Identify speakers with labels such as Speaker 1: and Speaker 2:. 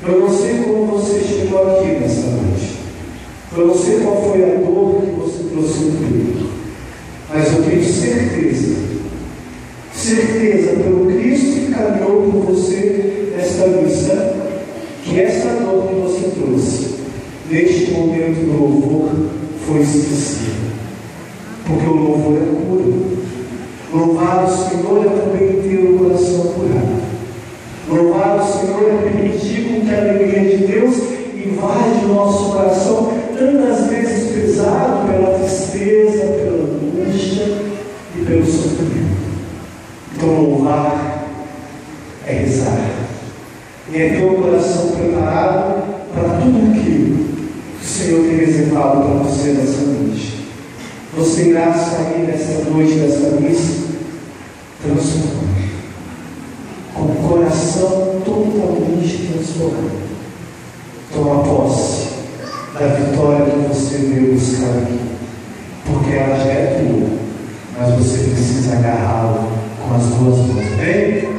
Speaker 1: Eu não sei como você chegou aqui nesta noite. Eu não sei qual foi a dor que você trouxe comigo. Mas eu tenho certeza pelo Cristo que caminhou por você nesta missa, que essa dor que você trouxe, neste momento do louvor, foi esquecida. Porque o louvor é cura. Louvar o Senhor é também ter o coração curado. Louvar o Senhor é permitir com que a alegria de Deus invade o nosso coração, tantas vezes pesado pela tristeza, pela angústia e pelo sofrimento. Então louvar é rezar, e é ter o coração preparado para tudo aquilo que o Senhor tem reservado para você nessa noite. Você irá sair nessa noite, dessa missa, transformado, com o coração totalmente transformado. Toma posse da vitória que você veio buscar aqui, porque ela já é tua, mas você precisa agarrá-la com as duas mãos. Amém?